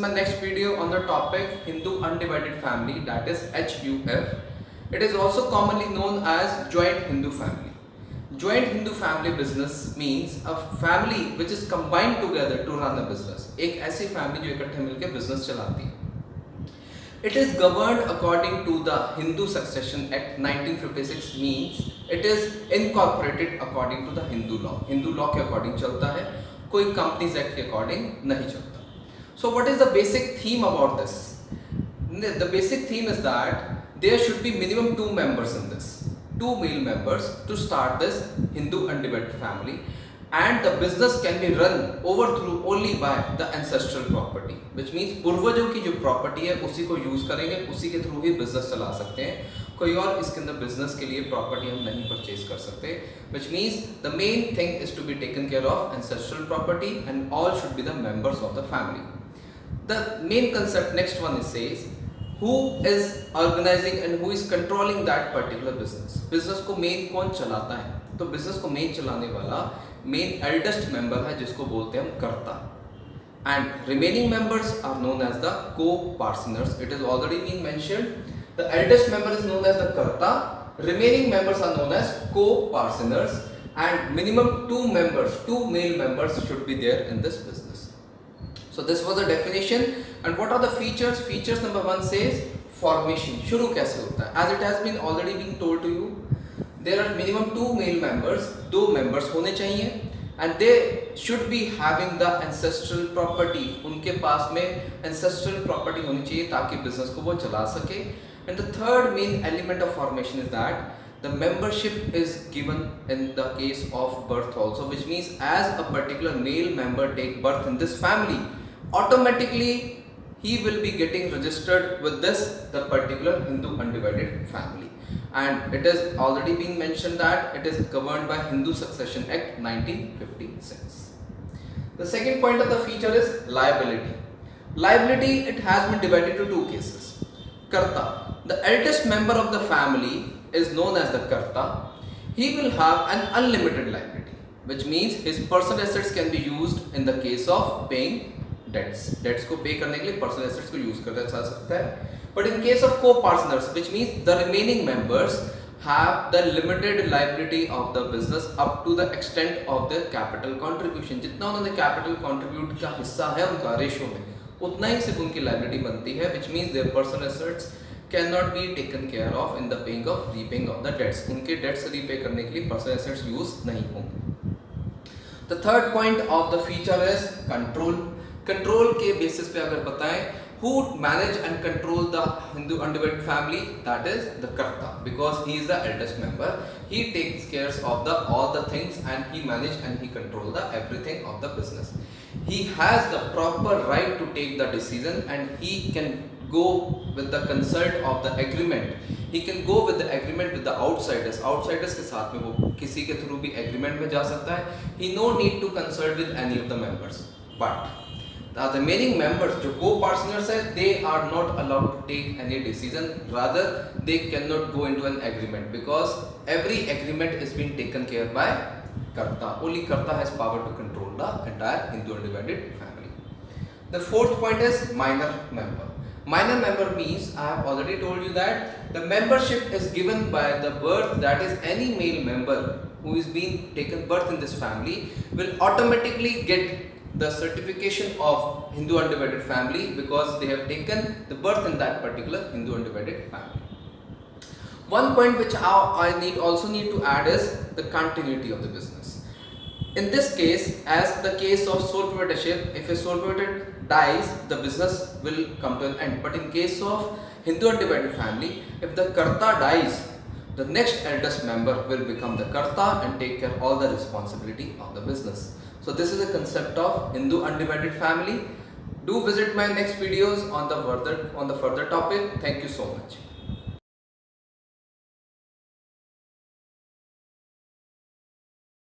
my next video on the topic Hindu Undivided Family, that is HUF. It is also commonly known as Joint Hindu Family. Joint Hindu Family business means a family which is combined together to run a business. एक ऐसी family जो इकट्ठे मिलकर business चलाती है. It is governed according to the Hindu Succession Act 1956, means it is incorporated according to the Hindu law. Hindu law के according चलता है, कोई Companies Act के according नहीं चलता. So what is the basic theme about this? The basic theme is that there should be minimum 2 members in this, 2 male members to start this Hindu Undivided Family, and the business can be run overthrough only by the ancestral property, which means पूर्वजों की जो property है उसी को use करेंगे, उसी के through ही business चला सकते हैं, कोई और इसके अंदर business के लिए property हम नहीं purchase कर सकते, which means the main thing is to be taken care of ancestral property and all should be the members of the family. The main concept next one is says who is organizing and who is controlling that particular business. Business को main कौन चलाता है? तो business को main चलाने वाला main eldest member है जिसको बोलते हैं हम कर्ता. And remaining members are known as the co-partners. It is already been mentioned. The eldest member is known as the karta. Remaining members are known as co-partners. And minimum 2 members, 2 male members should be there in this business. So this was the definition. And what are the features? Features number 1 says formation. शुरू कैसे होता है? As it has been already been told to you, there are minimum 2 male members, 2 members होने चाहिए, and they should be having the ancestral property. उनके पास में ancestral property होनी चाहिए ताकि business को वो चला सके. And the third main element of formation is that the membership is given in the case of birth also, which means as a particular male member take birth in this family, automatically he will be getting registered with this the particular Hindu Undivided Family, and it has already been mentioned that it is governed by Hindu Succession Act 1956. The second point of the feature is liability. Liability, it has been divided into 2 cases. Karta, the eldest member of the family is known as the karta. He will have an unlimited liability, which means his personal assets can be used in the case of paying debts. Debts को pay करने के लिए personal assets को use करता जा सकता है. But in case of co-partners, which means the remaining members have the limited liability of the business up to the extent of their capital contribution. जितना उन्होंने capital contribute का हिस्सा है उनका ratio में, उतना ही सिर्फ उनकी liability बनती है, which means their personal assets cannot be taken care of in the repaying of the debts. उनके debts repay करने के लिए personal assets use नहीं होंगे. The third point of the feature is control. Control के basis पे अगर बताएं, who manage and control the Hindu Undivided Family, that is the karta, because he is the eldest member. He takes care of all the things and he manage and he control the everything of the business. He has the proper right to take the decision and he can go with the consult of the agreement. He can go with the agreement with the outsiders. Outsiders के साथ में वो किसी के through भी agreement में जा सकता है. He no need to consult with any of the members. But the remaining members, जो co-partners है, they are not allowed to take any decision. Rather, they cannot go into an agreement because every agreement is being taken care by karta. Only karta has power to control the entire Hindu Undivided Family. The fourth point is minor member. Minor member means, I have already told you that the membership is given by the birth, that is any male member who is being taken birth in this family will automatically get the certification of Hindu Undivided Family because they have taken the birth in that particular Hindu Undivided Family. One point which I also need to add is the continuity of the business. In this case, as the case of sole proprietorship, if a sole proprietor dies, the business will come to an end. But in case of Hindu Undivided Family, if the karta dies, the next eldest member will become the karta and take care of all the responsibility of the business. So this is the concept of Hindu Undivided Family. Do visit my next videos on the further topic. Thank you so much.